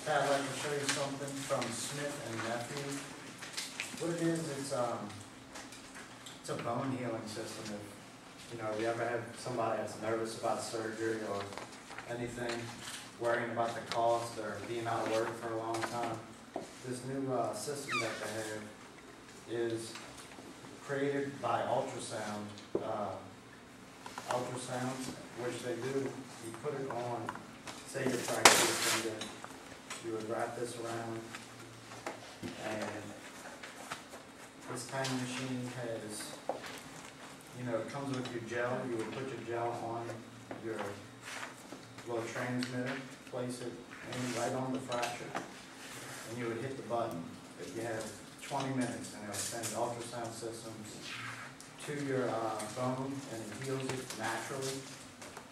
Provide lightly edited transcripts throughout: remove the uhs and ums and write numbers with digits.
Pat, I'd like to show you something from Smith and Nephew. What it is, it's a bone healing system. If you ever have somebody that's nervous about surgery or anything, worrying about the cost or being out of work for a long time, this new system that they have is created by ultrasound. Ultrasounds, which they do, you put it on, say you're fractured finger, you would wrap this around, and this tiny machine has, it comes with your gel. You would put your gel on your little transmitter, place it right on the fracture, and you would hit the button. If you have 20 minutes, and it will send ultrasound systems to your bone, and it heals it naturally.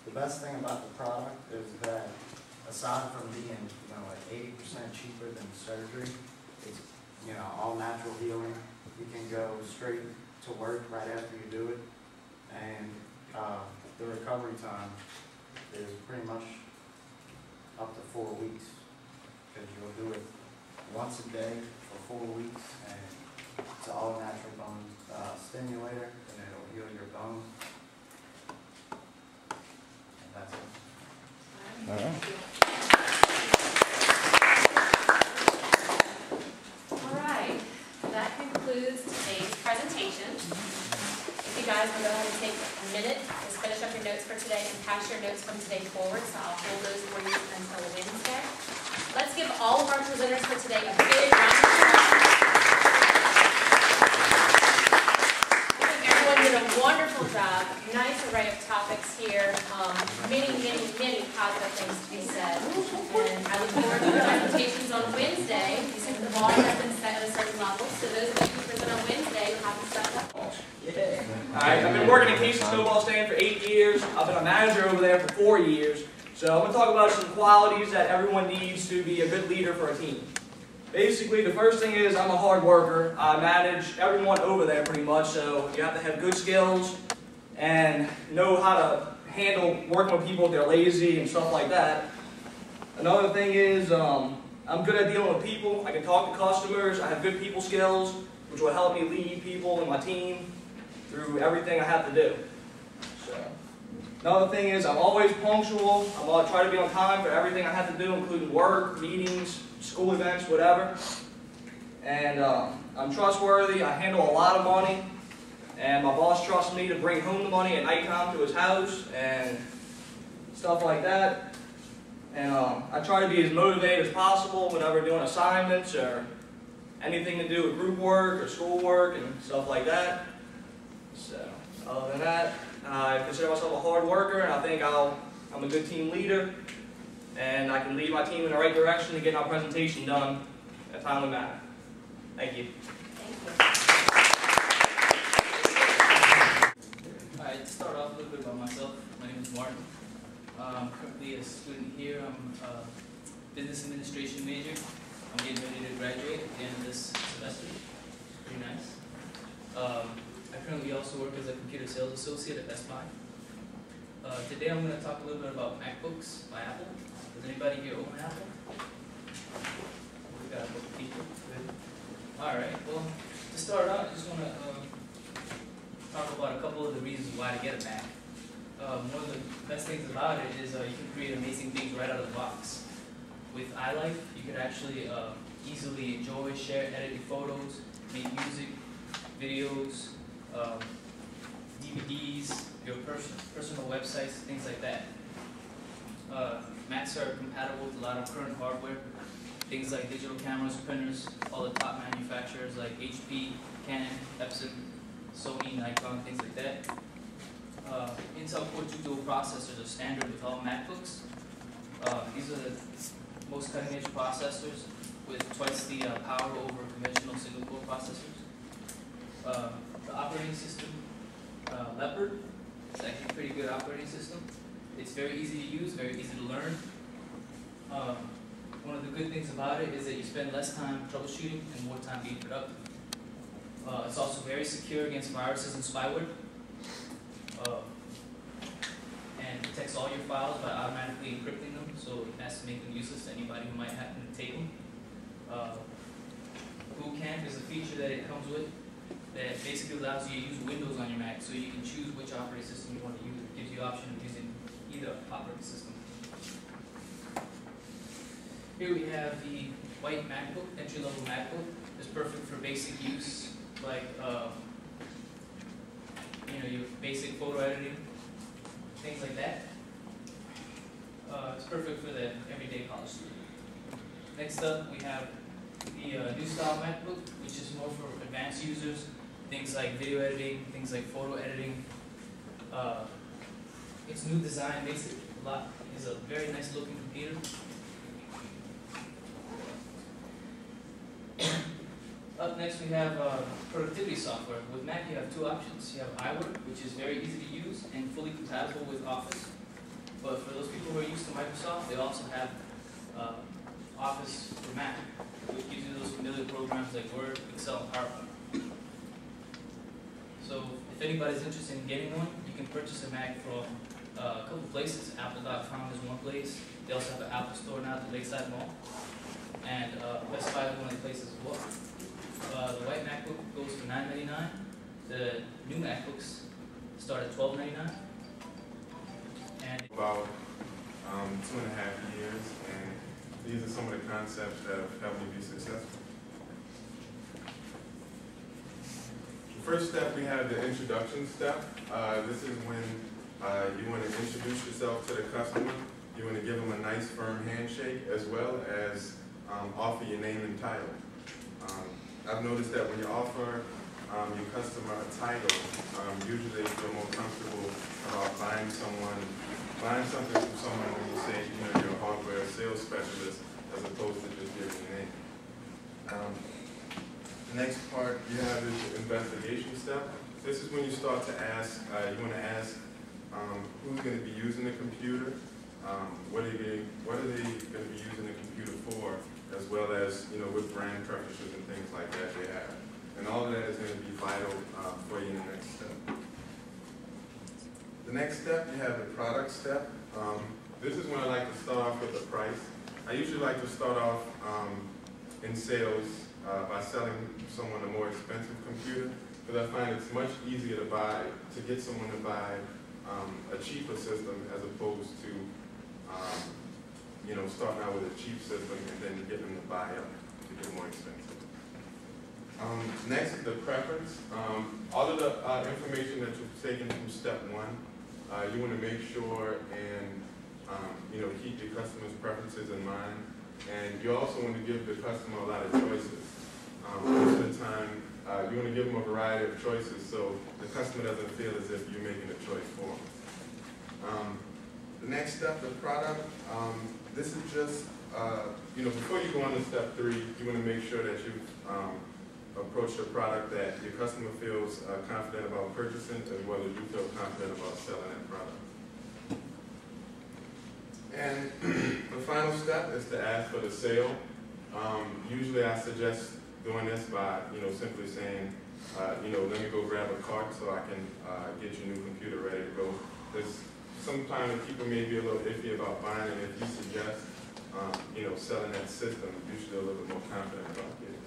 The best thing about the product is that, aside from being, like 80% cheaper than surgery, it's, all natural healing. You can go straight to work right after you do it, and the recovery time is pretty much up to 4 weeks, because you'll do it once a day for 4 weeks, and it's an all-natural bone stimulator, and it'll heal your bone. And that's it. All right. All right. That concludes today's presentation. If you guys will go ahead and take a minute, just finish up your notes for today and pass your notes from today forward, so I'll hold those for you until Wednesday. Let's give all of our presenters for today a big round of applause. Everyone did a wonderful job. Nice array of topics here. Many, many, many positive things to be said. And I look forward to the presentations on Wednesday. You see the bar has been set at a certain level, so those of you who present on Wednesday will have to step up. Alright, I've been working at Casey Snowball Stand for 8 years. I've been a manager over there for 4 years. So I'm going to talk about some qualities that everyone needs to be a good leader for a team. Basically, the first thing is I'm a hard worker. I manage everyone over there pretty much, so you have to have good skills and know how to handle working with people if they're lazy and stuff like that. Another thing is I'm good at dealing with people. I can talk to customers. I have good people skills, which will help me lead people in my team through everything I have to do. So, another thing is I'm always punctual. I try to be on time for everything I have to do, including work, meetings, school events, whatever. And I'm trustworthy. I handle a lot of money. And my boss trusts me to bring home the money at nighttime to his house and stuff like that. And I try to be as motivated as possible whenever doing assignments or anything to do with group work or school work and stuff like that. So, other than that, I consider myself a hard worker, and I think I'm a good team leader, and I can lead my team in the right direction to get our presentation done in a timely manner. Thank you. Alright, to start off a little bit about myself, my name is Martin. I'm currently a student here. I'm a business administration major. I'm getting ready to graduate at the end of this semester. Pretty nice. I currently also work as a computer sales associate at Best Buy. Today I'm going to talk a little bit about MacBooks by Apple. Does anybody here own Apple? We got a couple people. Alright, well, to start out, I just want to talk about a couple of the reasons why to get a Mac. One of the best things about it is you can create amazing things right out of the box. With iLife, you can actually easily enjoy, share, edit your photos, make music, videos, DVDs, your personal websites, things like that. Macs are compatible with a lot of current hardware, things like digital cameras, printers, all the top manufacturers like HP, Canon, Epson, Sony, Nikon, things like that. Intel Core 2 dual processors are standard with all MacBooks. These are the most cutting-edge processors with twice the power over conventional single-core processors. The operating system, Leopard, is actually a pretty good operating system. It's very easy to use, very easy to learn. One of the good things about it is that you spend less time troubleshooting and more time being productive. It's also very secure against viruses and spyware. And protects all your files by automatically encrypting them so it has to make them useless to anybody who might happen to take them. Boot Camp is a feature that it comes with that basically allows you to use Windows on your Mac, so you can choose which operating system you want to use. It gives you the option of using either operating system. Here we have the white MacBook, entry-level MacBook. It's perfect for basic use, like your basic photo editing, things like that. It's perfect for the everyday college student. Next up, we have the new style MacBook, which is more for advanced users, things like video editing, things like photo editing. Its new design makes it is a very nice looking computer. Up next we have productivity software. With Mac you have two options. You have iWork, which is very easy to use and fully compatible with Office. But for those people who are used to Microsoft, they also have Office for Mac, which gives you those familiar programs like Word, Excel, and PowerPoint. So if anybody's interested in getting one, you can purchase a Mac from a couple places. Apple.com is one place. They also have an Apple Store now at the Lakeside Mall. And Best Buy is one of the places as well. The white MacBook goes for $9.99. The new MacBooks start at $12.99. And about 2.5 years, and these are some of the concepts that have helped me be successful. The first step, we have the introduction step. This is when you want to introduce yourself to the customer. You want to give them a nice firm handshake, as well as offer your name and title. I've noticed that when you offer your customer a title, usually they feel more comfortable about buying something from someone when you say, you're a hardware sales specialist, as opposed to just giving your name. The next part you have is the investigation step. This is when you start to ask, you want to ask who's going to be using the computer, what are they going to be using the computer for, as well as what brand preferences and things like that they have. And all of that is going to be vital for you in the next step. The next step, you have the product step. This is when I like to start off with the price. I usually like to start off in sales by selling someone a more expensive computer, because I find it's much easier to get someone to buy a cheaper system as opposed to starting out with a cheap system and then get them to buy up to get more expensive. Next is the preference. All of the information that you've taken from step one, you want to make sure and keep your customer's preferences in mind. And you also want to give the customer a lot of choices. Most of the time, you want to give them a variety of choices so the customer doesn't feel as if you're making a choice for them. The next step, the product. This is just, before you go on to step 3, you want to make sure that you approach a product that your customer feels confident about purchasing, as well as you feel confident about selling that product. And the final step is to ask for the sale. Usually I suggest doing this by, simply saying, let me go grab a cart so I can get your new computer ready to go. Because sometimes people may be a little iffy about buying, and if you suggest, selling that system, usually a little bit more confident about getting it.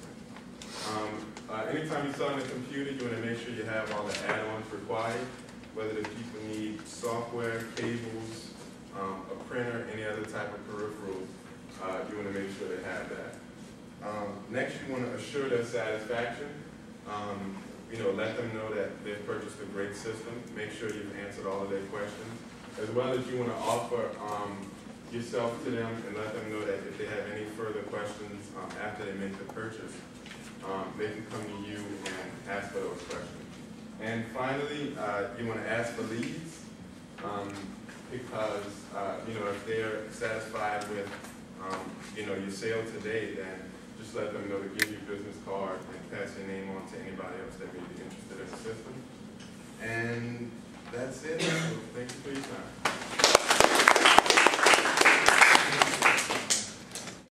Anytime you're selling a computer, you want to make sure you have all the add-ons required, whether the people need software, cables, a printer, any other type of peripheral, you want to make sure they have that. Next, you want to assure their satisfaction. Let them know that they've purchased a great system. Make sure you've answered all of their questions. As well as you want to offer yourself to them and let them know that if they have any further questions after they make the purchase, they can come to you and ask for those questions. And finally, you want to ask for leads because, if they're satisfied with, your sale today, then just let them know to give you a business card and pass your name on to anybody else that may be interested in the system. And that's it. So thank you for your time.